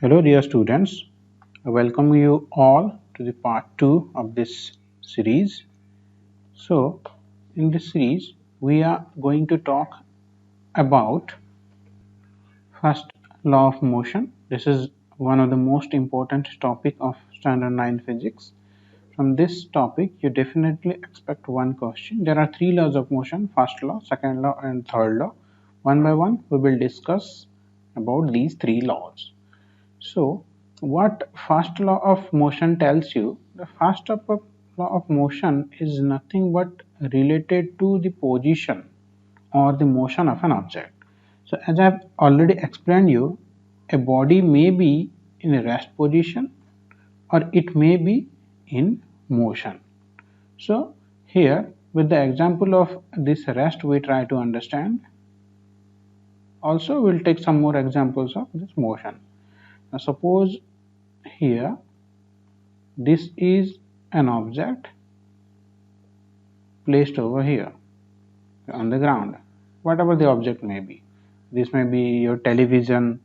Hello dear students, I welcome you all to the part 2 of this series. So in this series we are going to talk about first law of motion. This is one of the most important topic of standard 9 physics. From this topic you definitely expect one question. There are three laws of motion: first law, second law and third law. One by one we will discuss about these three laws. So, what first law of motion tells you? The law of motion is nothing but related to the position or the motion of an object. So, as I have already explained you, a body may be in a rest position or it may be in motion. So, here with the example of this rest we try to understand. Also, we'll take some more examples of this motion. Now, suppose here this is an object placed over here on the ground, whatever the object may be. This may be your television,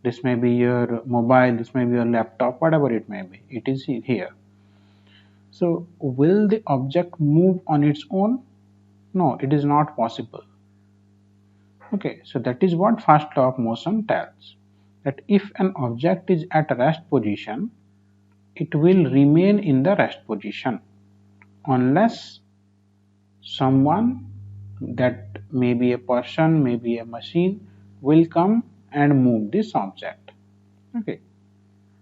this may be your mobile, this may be your laptop, whatever it may be. It is here. So will the object move on its own? No, it is not possible. Okay, so that is what first law of motion tells, that if an object is at rest position, it will remain in the rest position unless someone, that may be a person, maybe a machine, will come and move this object. Okay,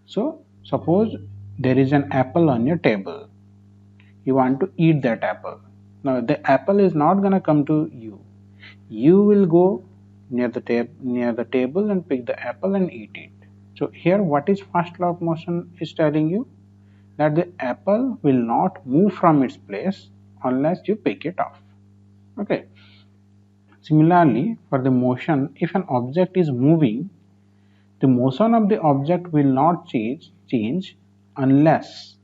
so suppose there is an apple on your table. You want to eat that apple. Now the apple is not gonna come to you. You will go near the table and pick the apple and eat it. So here what is first law of motion is telling you? That the apple will not move from its place unless you pick it off. Okay. Similarly, for the motion, if an object is moving, the motion of the object will not change unless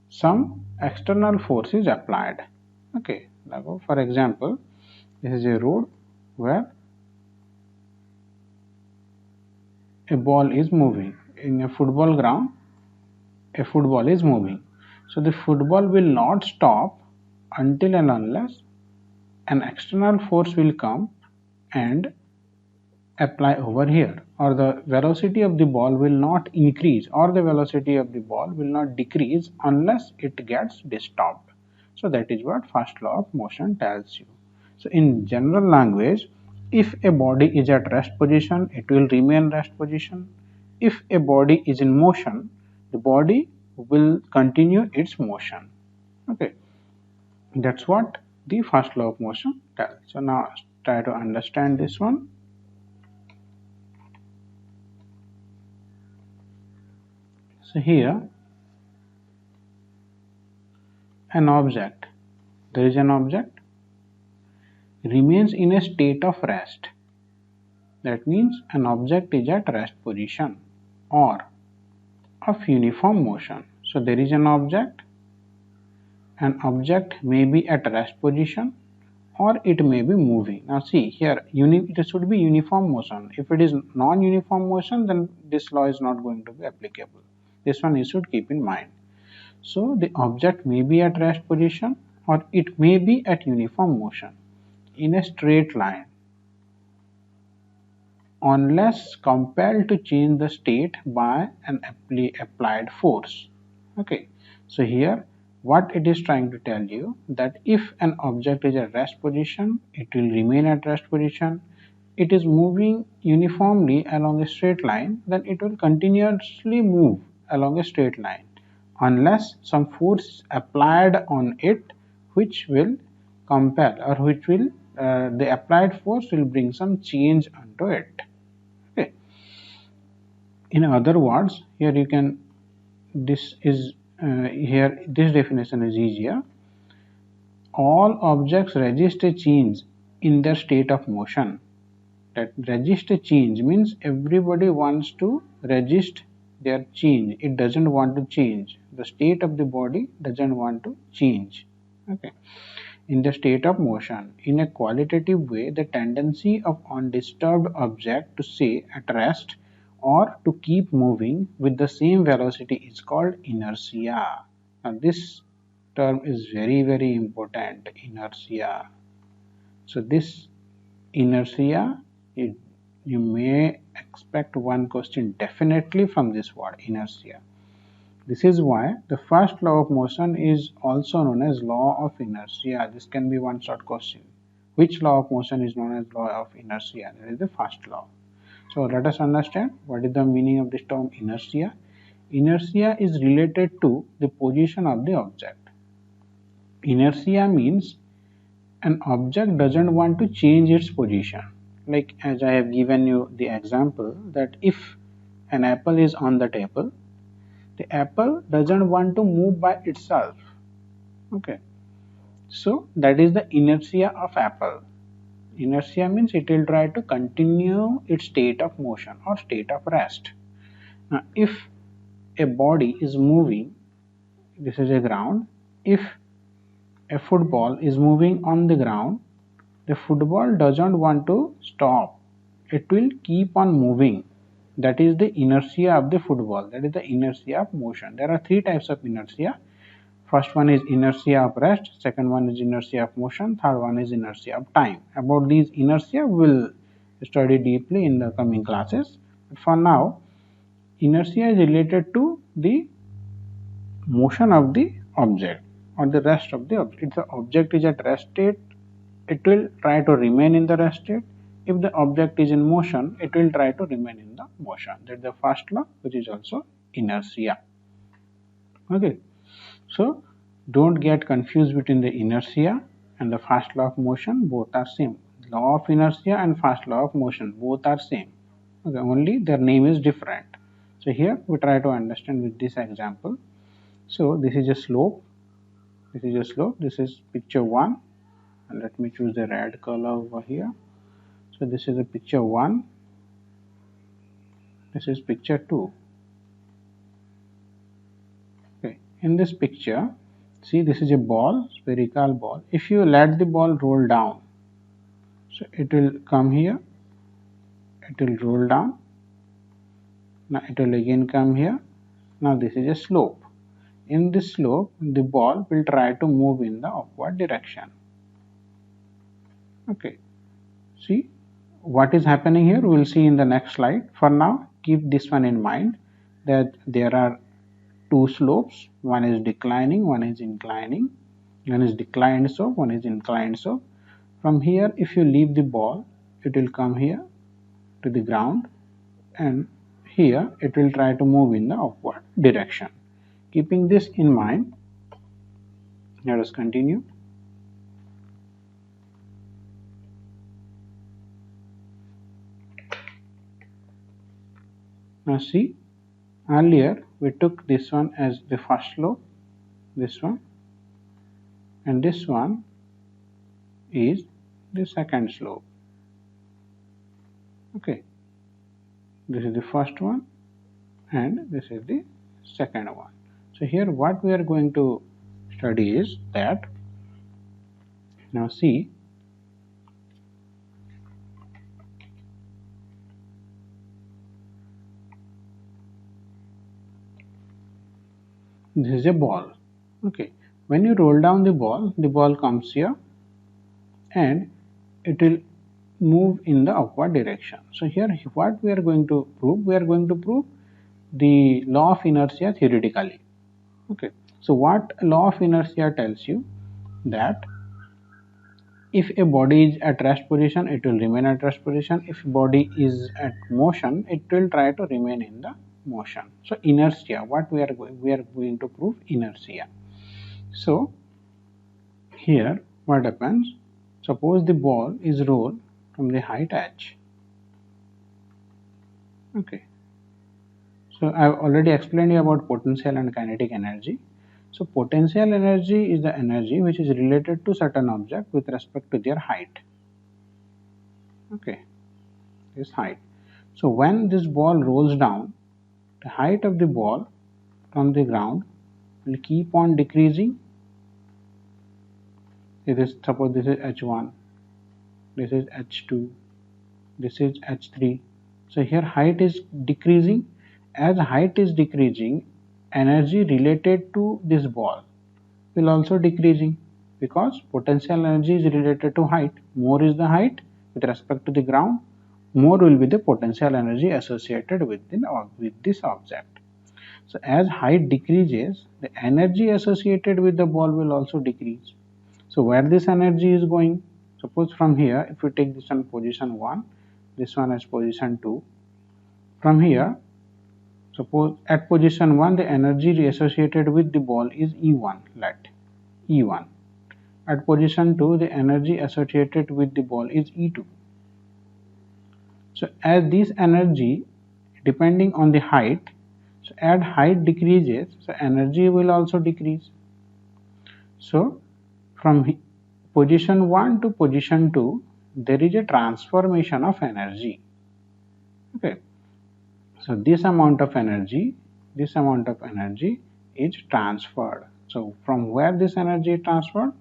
some external force is applied. Okay. Now, for example, this is a road where a ball is moving. In a football ground, a football is moving. So the football will not stop until and unless an external force will come and apply over here, or the velocity of the ball will not increase or the velocity of the ball will not decrease unless it gets disturbed. So that is what first law of motion tells you. So in general language, if a body is at rest position, it will remain rest position. If a body is in motion, the body will continue its motion. Okay, that's what the first law of motion tells. So now try to understand this one. So here an object, there is an object, remains in a state of rest. That means an object is at rest position or of uniform motion. So there is an object may be at rest position or it may be moving. Now see here, it should be uniform motion. If it is non-uniform motion, then this law is not going to be applicable. This one you should keep in mind. So the object may be at rest position or it may be at uniform motion in a straight line unless compelled to change the state by an applied force. Okay, so here what it is trying to tell you, that if an object is at rest position, it will remain at rest position. It is moving uniformly along a straight line, then it will continuously move along a straight line unless some force is applied on it which will compel, or which will the applied force will bring some change onto it. Okay, in other words, here you can, this is here this definition is easier. All objects resist a change in their state of motion. That resist a change means everybody wants to resist their change. It doesn't want to change. The state of the body doesn't want to change. Okay. In the state of motion, in a qualitative way, the tendency of undisturbed object to stay at rest or to keep moving with the same velocity is called inertia. Now this term is very important, inertia. So this inertia, you may expect one question definitely from this word, inertia. This is why the first law of motion is also known as law of inertia. This can be one short question. Which law of motion is known as law of inertia? That is the first law. So let us understand what is the meaning of this term inertia. Inertia is related to the position of the object. Inertia means an object doesn't want to change its position. Like as I have given you the example that if an apple is on the table, the apple doesn't want to move by itself. Okay, so that is the inertia of apple. Inertia means it will try to continue its state of motion or state of rest. Now if a body is moving, this is a ground, if a football is moving on the ground, the football doesn't want to stop, it will keep on moving. That is the inertia of the football, that is the inertia of motion. There are three types of inertia. First one is inertia of rest, second one is inertia of motion, third one is inertia of time. About these inertia we will study deeply in the coming classes. But for now, inertia is related to the motion of the object or the rest of the object. If the object is at rest state, it will try to remain in the rest state. If the object is in motion, it will try to remain in the motion. That is the first law, which is also inertia. Okay, so don't get confused between the inertia and the first law of motion. Both are same. Law of inertia and first law of motion, both are same. Okay, only their name is different. So here we try to understand with this example. So this is a slope, this is a slope, this is picture 1, and let me choose the red color over here. So this is a picture 1, this is picture 2. Okay, in this picture, see, this is a ball, spherical ball. If you let the ball roll down, so it will come here, it will roll down, now it will again come here. Now this is a slope. In this slope, the ball will try to move in the upward direction. Okay, see what is happening here, we will see in the next slide. For now, keep this one in mind, that there are two slopes, one is declining, one is inclining, one is declined slope, one is inclined slope. From here, if you leave the ball, it will come here to the ground, and here it will try to move in the upward direction. Keeping this in mind, let us continue. Now see, earlier we took this one as the first slope, this one, and this one is the second slope. Okay, this is the first one and this is the second one. So here what we are going to study is that, now see, this is a ball. Okay, when you roll down the ball comes here and it will move in the upward direction. So here what we are going to prove, we are going to prove the law of inertia theoretically. Okay, so what law of inertia tells you, that if a body is at rest position, it will remain at rest position. If body is at motion, it will try to remain in the motion. So inertia, what we are going to prove inertia. So here what happens, suppose the ball is rolled from the height h. Okay, so I have already explained you about potential and kinetic energy. So potential energy is the energy which is related to certain object with respect to their height. Okay, this height. So when this ball rolls down, the height of the ball from the ground will keep on decreasing. Suppose this is h1, this is h2, this is h3, So here height is decreasing. As height is decreasing, energy related to this ball will also decreasing, because potential energy is related to height. More is the height with respect to the ground, more will be the potential energy associated with this object. So as height decreases, the energy associated with the ball will also decrease. So where this energy is going? Suppose from here, if we take this one position 1, this one as position 2, from here, suppose at position 1 the energy associated with the ball is E1, let E1. At position 2 the energy associated with the ball is E2. So as this energy depending on the height, so as height decreases, so energy will also decrease. So from position 1 to position 2 there is a transformation of energy. Okay. So this amount of energy is transferred. So from where this energy is transferred?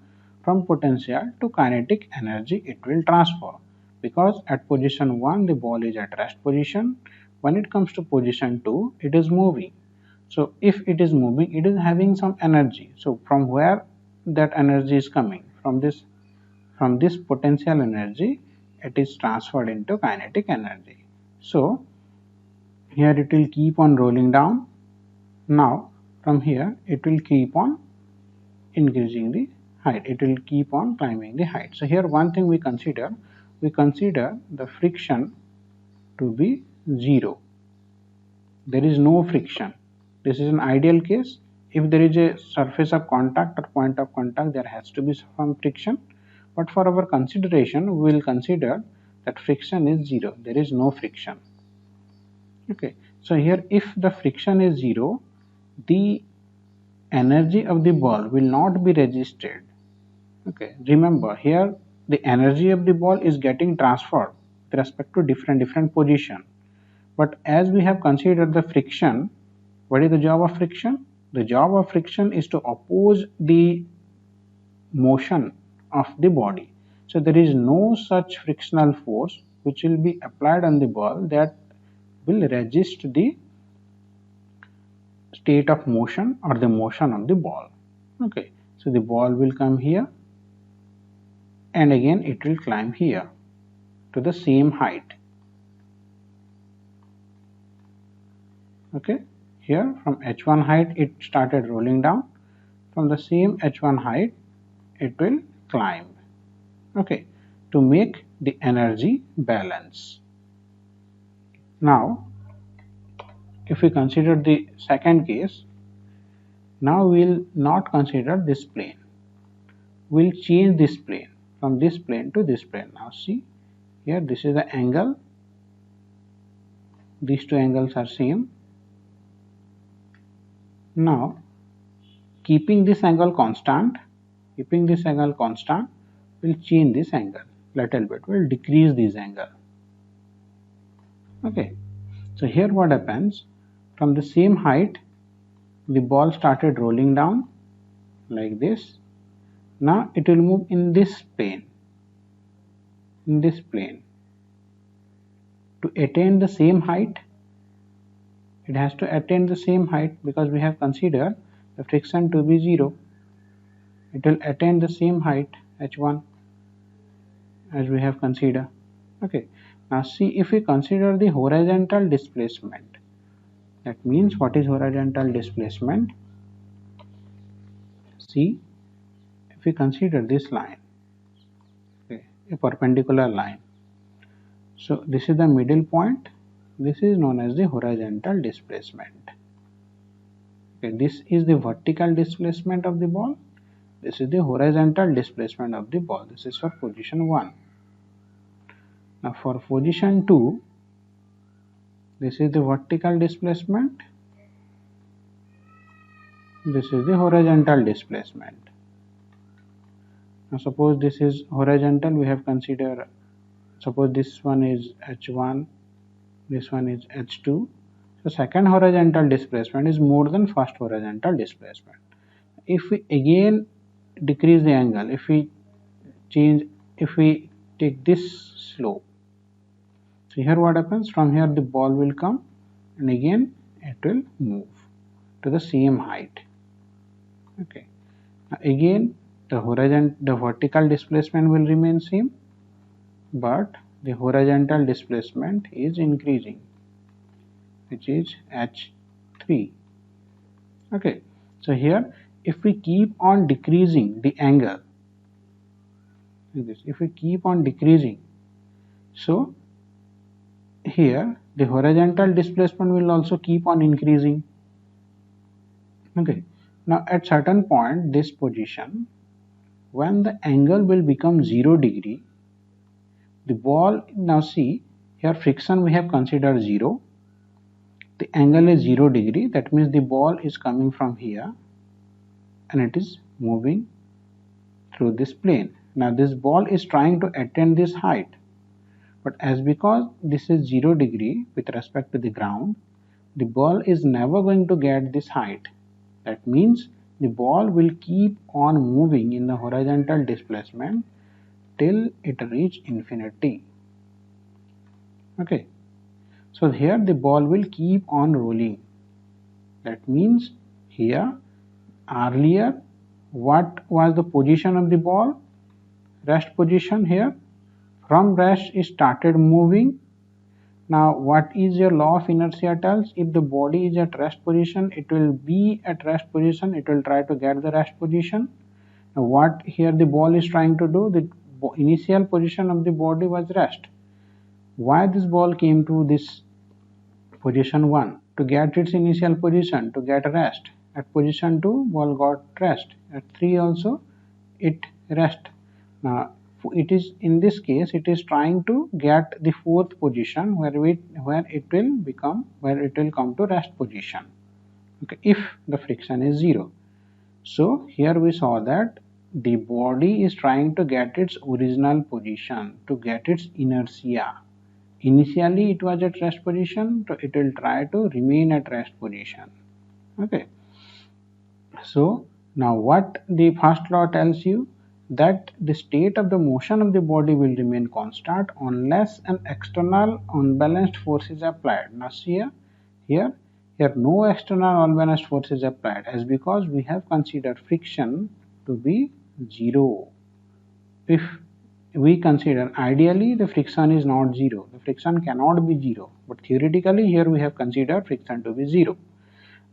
From potential to kinetic energy it will transfer, because at position 1 the ball is at rest position. When it comes to position 2 it is moving. So if it is moving, it is having some energy. So from where that energy is coming? From this potential energy it is transferred into kinetic energy. So here it will keep on rolling down. Now from here it will keep on increasing the height, it will keep on climbing the height. So here one thing we consider the friction to be 0. There is no friction. This is an ideal case. If there is a surface of contact or point of contact, there has to be some friction, but for our consideration we will consider that friction is 0. There is no friction. Okay, so here if the friction is 0, the energy of the ball will not be resisted. Okay, remember here the energy of the ball is getting transferred with respect to different position. But as we have considered the friction, what is the job of friction? The job of friction is to oppose the motion of the body. So there is no such frictional force which will be applied on the ball that will resist the state of motion or the motion of the ball. Okay, so the ball will come here and again it will climb here to the same height. Okay, here from h1 height it started rolling down. From the same h1 height it will climb. Okay, to make the energy balance. Now if we consider the second case, now we will not consider this plane, we will change this plane from this plane to this plane. Now see here, this is the angle, these two angles are same. Now keeping this angle constant, will change this angle little bit, will decrease this angle. Okay, so here what happens, from the same height the ball started rolling down like this. Now it will move in this plane, to attain the same height. It has to attain the same height because we have considered the friction to be 0. It will attain the same height h1 as we have considered. Okay, now see if we consider the horizontal displacement. That means what is horizontal displacement? See, if we consider this line, okay, a perpendicular line, so this is the middle point, this is known as the horizontal displacement. Okay, this is the vertical displacement of the ball, this is the horizontal displacement of the ball. This is for position 1. Now for position 2, this is the vertical displacement, this is the horizontal displacement. Now suppose this is horizontal, we have considered, suppose this one is h1, this one is h2. So second horizontal displacement is more than first horizontal displacement. If we again decrease the angle, if we take this slope, so So here what happens, from here the ball will come and again it will move to the same height. Okay. Now again the vertical displacement will remain same, but the horizontal displacement is increasing, which is h3. Okay. So here if we keep on decreasing the angle, if we keep on decreasing, so here the horizontal displacement will also keep on increasing. Okay. Now at certain point, this position, when the angle will become 0 degree, the ball, now see here friction we have considered 0, the angle is 0 degree, that means the ball is coming from here and it is moving through this plane. Now this ball is trying to attain this height, but as because this is 0 degree with respect to the ground, the ball is never going to get this height. That means the ball will keep on moving in the horizontal displacement till it reach infinity. Okay, so here the ball will keep on rolling. That means here earlier what was the position of the ball? Rest position. Here from rest it started moving. Now what is your law of inertia tells? If the body is at rest position, it will be at rest position, it will try to get the rest position. Now what here the ball is trying to do, the initial position of the body was rest. Why this ball came to this position 1? To get its initial position, to get rest. At position 2, ball got rest. At 3 also it rest. Now it is, in this case it is trying to get the 4th position where it will come to rest position. Okay, if the friction is 0. So here we saw that the body is trying to get its original position, to get its inertia. Initially it was at rest position, so it will try to remain at rest position. Okay. So now what the first law tells you, that the state of the motion of the body will remain constant unless an external unbalanced force is applied. Now see here no external unbalanced force is applied, as because we have considered friction to be 0. If we consider, ideally the friction is not 0, the friction cannot be 0, but theoretically here we have considered friction to be 0.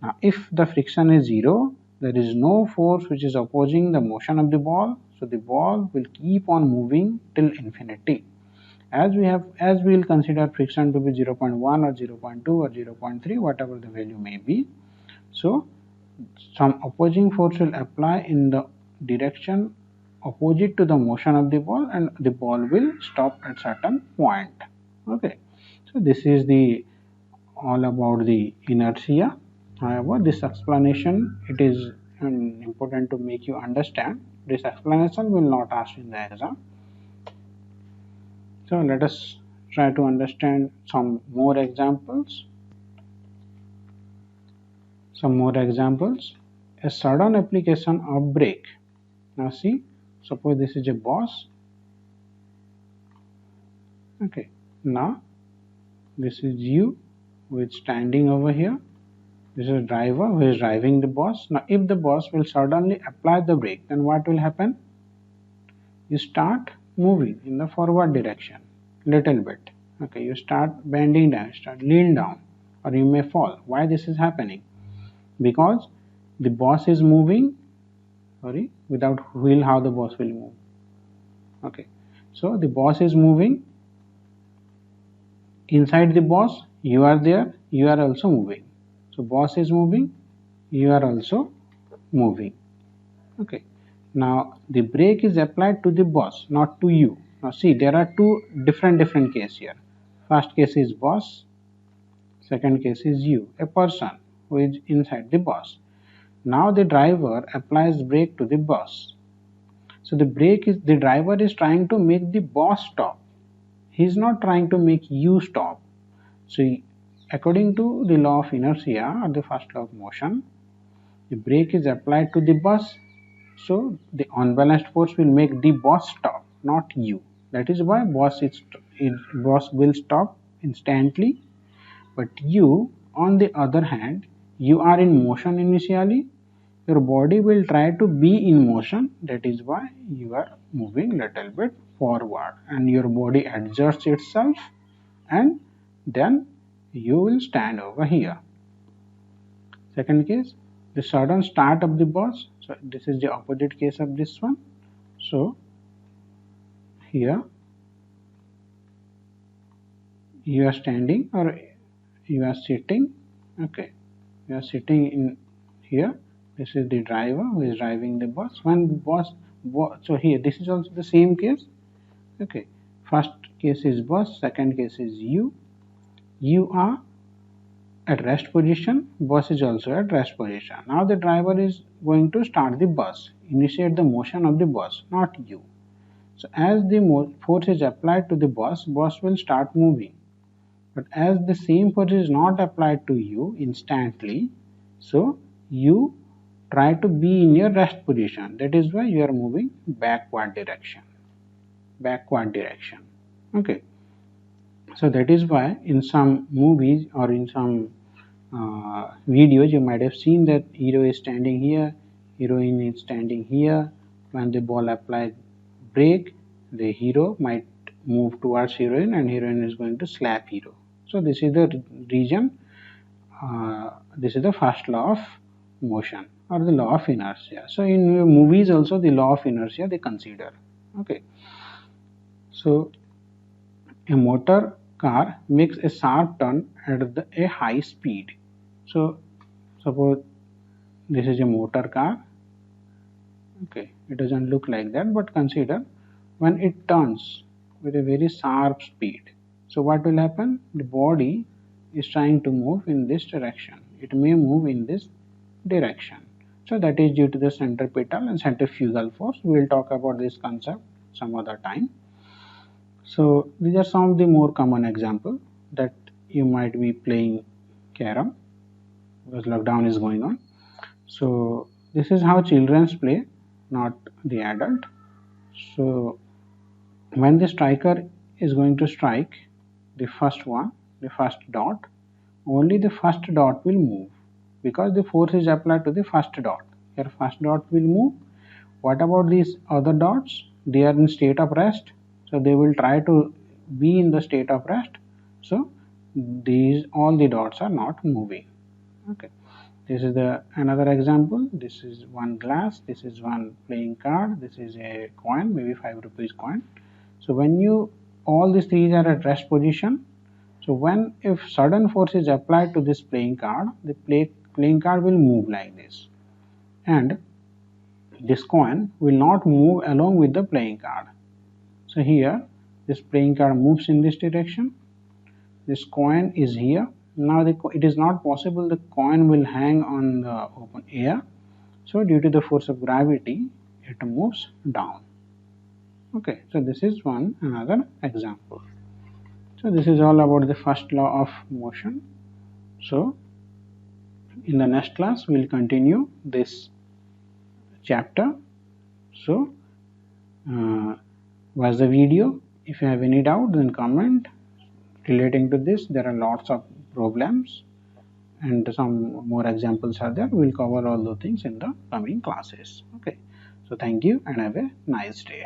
Now if the friction is 0, there is no force which is opposing the motion of the ball, so the ball will keep on moving till infinity. As we will consider friction to be 0.1 or 0.2 or 0.3, whatever the value may be, so some opposing force will apply in the direction opposite to the motion of the ball, and the ball will stop at certain point. Okay, so this is the all about the inertia. However, this explanation, it is important to make you understand. This explanation will not ask in the exam. So let us try to understand some more examples. A sudden application of brake. Now see, suppose this is a boss. Okay, now this is you who is standing over here. This is a driver who is driving the boss. Now if the boss will suddenly apply the brake, then what will happen? You start moving in the forward direction little bit. Okay, you start bending down, start lean down, or you may fall. Why this is happening? Because the boss is moving, without wheel, how the boss will move? Okay, so the boss is moving. Inside the boss, you are there, you are also moving. So boss is moving, you are also moving. Okay, now the brake is applied to the boss, not to you. Now see, there are two different cases here. First case is boss, second case is you, a person who is inside the boss. Now the driver applies brake to the boss. So the driver is trying to make the boss stop. He is not trying to make you stop. So according to the law of inertia, or the first law of motion, the brake is applied to the boss. So the unbalanced force will make the boss stop, not you. That is why boss will stop instantly. But you, on the other hand, you are in motion initially. Your body will try to be in motion. That is why you are moving little bit forward, and your body adjusts itself, and then you will stand over here. Second case, the sudden start of the bus. So this is the opposite case of this one. So here you are standing or you are sitting. Okay, you are sitting in here. This is the driver who is driving the bus. When so here this is also the same case. Okay, first case is bus, second case is you. You are at rest position, bus is also at rest position. Now the driver is going to start the bus, initiate the motion of the bus, not you. So as the force is applied to the bus will start moving. But as the same force is not applied to you instantly, so you try to be in your rest position. That is why you are moving backward direction. Backward direction. Okay. So that is why in some movies or in some videos you might have seen that hero is standing here, heroine is standing here. When the ball applies brake, the hero might move towards heroine and heroine is going to slap hero. So this is the region, this is the first law of motion or the law of inertia. So in movies also the law of inertia they consider. Okay. So a motor car makes a sharp turn at a high speed. So suppose this is a motor car. Okay, it doesn't look like that, but consider when it turns with a very sharp speed. So what will happen? The body is trying to move in this direction. It may move in this direction. So that is due to the centripetal and centrifugal force. We will talk about this concept some other time. So these are some of the more common examples that you might be playing carom because lockdown is going on. So this is how children play, not the adult. So when the striker is going to strike the first one, the first dot, only the first dot will move because the force is applied to the first dot. Your first dot will move. What about these other dots? They are in state of rest, so they will try to be in the state of rest. So these all the dots are not moving. Okay, this is the another example. This is one glass, this is one playing card, this is a coin, maybe 5 rupees coin. So when you all these three are at rest position, so when if sudden force is applied to this playing card, the playing card will move like this, and this coin will not move along with the playing card. So here this playing card moves in this direction, this coin is here. Now it is not possible the coin will hang on the open air, so due to the force of gravity it moves down. Okay, so this is another example. So this is all about the first law of motion. So in the next class we will continue this chapter. So watch the video. If you have any doubt, then comment relating to this. There are lots of problems and some more examples are there. We will cover all those things in the coming classes. Okay, so thank you and have a nice day.